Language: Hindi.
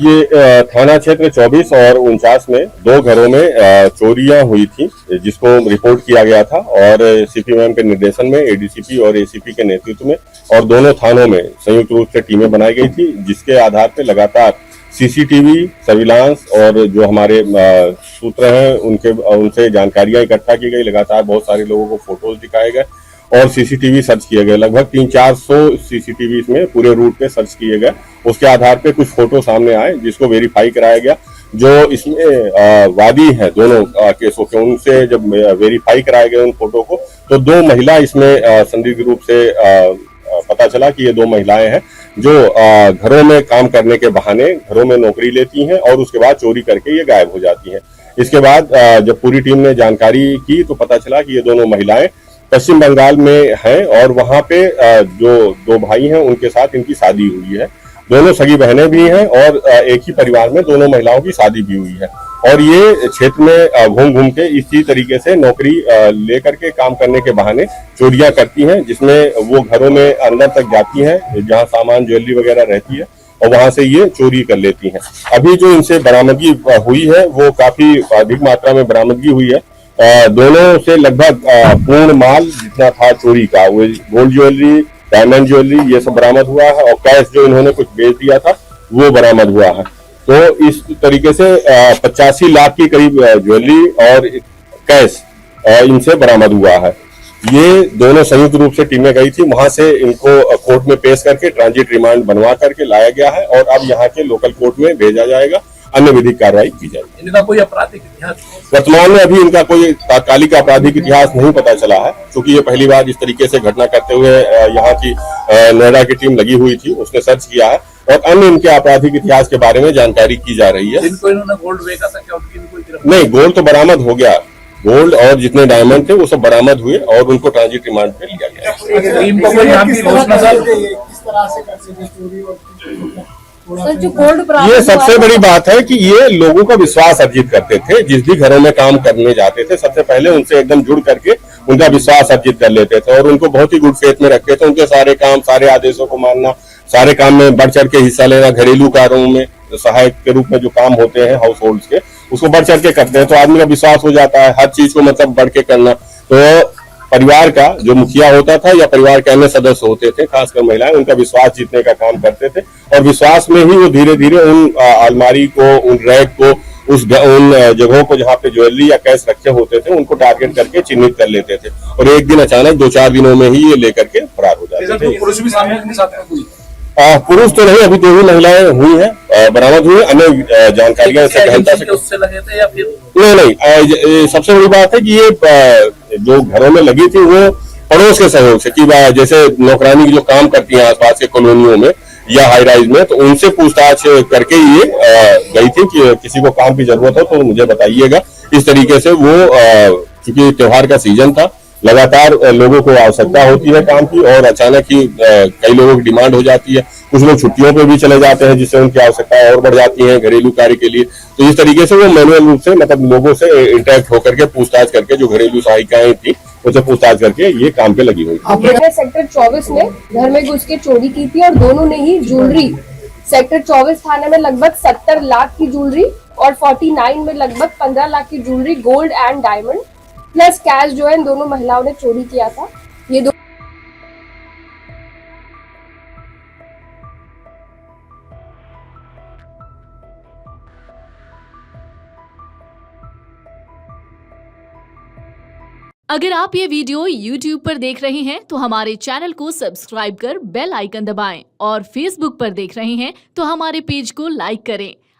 ये थाना क्षेत्र 24 और 49 में दो घरों में चोरियां हुई थी, जिसको रिपोर्ट किया गया था और सीपी मैम के निर्देशन में एडीसीपी और एसीपी के नेतृत्व में और दोनों थानों में संयुक्त रूप से टीमें बनाई गई थी, जिसके आधार पर लगातार सीसीटीवी सर्विलांस और जो हमारे सूत्र हैं उनसे जानकारियां इकट्ठा की गई। लगातार बहुत सारे लोगों को फोटोज दिखाए गए और सीसीटीवी सर्च किए गए। लगभग 300-400 सीसीटीवी इसमें पूरे रूट पे सर्च किए गए। उसके आधार पे कुछ फोटो सामने आए जिसको वेरीफाई कराया गया। जो इसमें वादी हैं दोनों केसों के, उनसे जब वेरीफाई कराए गए उन फोटो को, तो दो महिला इसमें संदिग्ध रूप से पता चला कि ये दो महिलाएं हैं जो घरों में काम करने के बहाने घरों में नौकरी लेती हैं और उसके बाद चोरी करके ये गायब हो जाती हैं। इसके बाद जब पूरी टीम ने जानकारी की तो पता चला कि ये दोनों महिलाएं पश्चिम बंगाल में हैं और वहां पे जो दो भाई हैं उनके साथ इनकी शादी हुई है। दोनों सगी बहनें भी हैं और एक ही परिवार में दोनों महिलाओं की शादी भी हुई है और ये क्षेत्र में घूम घूम के इसी तरीके से नौकरी लेकर के काम करने के बहाने चोरियां करती हैं, जिसमें वो घरों में अंदर तक जाती हैं जहां सामान ज्वेलरी वगैरह रहती है और वहां से ये चोरी कर लेती हैं। अभी जो इनसे बरामदगी हुई है वो काफी अधिक मात्रा में बरामदगी हुई है। दोनों से लगभग पूर्ण माल जितना था चोरी का, वो गोल्ड ज्वेलरी, डायमंड ज्वेलरी, ये सब बरामद हुआ है और कैश जो इन्होंने कुछ बेच दिया था वो बरामद हुआ है। तो इस तरीके से 85 लाख की करीब ज्वेलरी और कैश इनसे बरामद हुआ है। ये दोनों संयुक्त रूप से टीमें गई थी, वहां से इनको कोर्ट में पेश करके ट्रांजिट रिमांड बनवा करके लाया गया है और अब यहाँ के लोकल कोर्ट में भेजा जाएगा, अन्य विधिक कार्रवाई की जाएगी। इनका कोई आपराधिक इतिहास वर्तमान में अभी इनका कोई तात्कालिक आपराधिक इतिहास नहीं पता चला है, क्योंकि ये पहली बार इस तरीके से घटना करते हुए यहाँ की नोएडा की टीम लगी हुई थी, उसने सर्च किया है और अन्य इनके आपराधिक इतिहास के बारे में जानकारी की जा रही है। इनको इन्होंने गोल्ड बेचा था क्या? नहीं, गोल्ड तो बरामद हो गया। गोल्ड और जितने डायमंड थे वो सब बरामद हुए और उनको ट्रांजिट रिमांड पे लिया गया। सर, जो गोल्ड ये सबसे बड़ी बात है कि ये लोगों का विश्वास अर्जित करते थे। जिस भी घरों में काम करने जाते थे सबसे पहले उनसे एकदम जुड़ करके उनका विश्वास अर्जित कर लेते थे और उनको बहुत ही गुड फेथ में रखते थे। उनके सारे काम, सारे आदेशों को मानना, सारे काम में बढ़ चढ़ के हिस्सा लेना, घरेलू कार्यों में सहायक के रूप में जो काम होते हैं हाउस होल्ड के, उसको बढ़ चढ़ के करते हैं तो आदमी का विश्वास हो जाता है। हर चीज को मतलब बढ़ के करना। तो परिवार का जो मुखिया होता था या परिवार के अन्य सदस्य होते थे, खासकर महिलाएं, उनका विश्वास जीतने का काम करते थे और विश्वास में ही वो धीरे धीरे उन अलमारी को, उन रैक को, उन जगहों को जहाँ पे ज्वेलरी या कैश रखे होते थे उनको टारगेट करके चिन्हित कर लेते थे और एक दिन अचानक 2-4 दिनों में ही ये लेकर के फरार हो जाते थे। पुरुष भी सामने इनके साथ में कोई? पुरुष तो नहीं, अभी 2 ही महिलाएं हुई हैं, बरामद हुई। अन्य जानकारियां उससे लगे थे या फिर नहीं। सबसे बड़ी बात है कि ये जो घरों में लगी थी वो पड़ोस के सहयोग से, कि जैसे नौकरानी की जो काम करती हैं आसपास के कॉलोनियों में या हाई राइज में, तो उनसे पूछताछ करके ये गई थी कि किसी को काम की जरूरत हो तो मुझे बताइएगा। इस तरीके से वो क्योंकि त्योहार का सीजन था, लगातार लोगों को आवश्यकता होती है काम की और अचानक ही कई लोगों की डिमांड हो जाती है। कुछ लोग छुट्टियों पे भी चले जाते हैं जिससे उनकी आवश्यकता और बढ़ जाती है घरेलू कार्य के लिए। तो इस तरीके से वो मैनुअल रूप से मतलब लोगों से इंटरेक्ट होकर के पूछताछ करके जो घरेलू सहायिकाएं थी उनसे पूछताछ करके ये काम पे लगी हुई। सेक्टर 24 में घर में घुस के चोरी की थी और दोनों ने ही ज्वेलरी, सेक्टर 24 थाने में लगभग 70 लाख की ज्वेलरी और 49 में लगभग 15 लाख की jewellery, gold and diamond plus cash जो है इन दोनों महिलाओं ने चोरी किया था। ये दो अगर आप ये वीडियो YouTube पर देख रहे हैं तो हमारे चैनल को सब्सक्राइब कर बेल आइकन दबाएं और Facebook पर देख रहे हैं तो हमारे पेज को लाइक करें।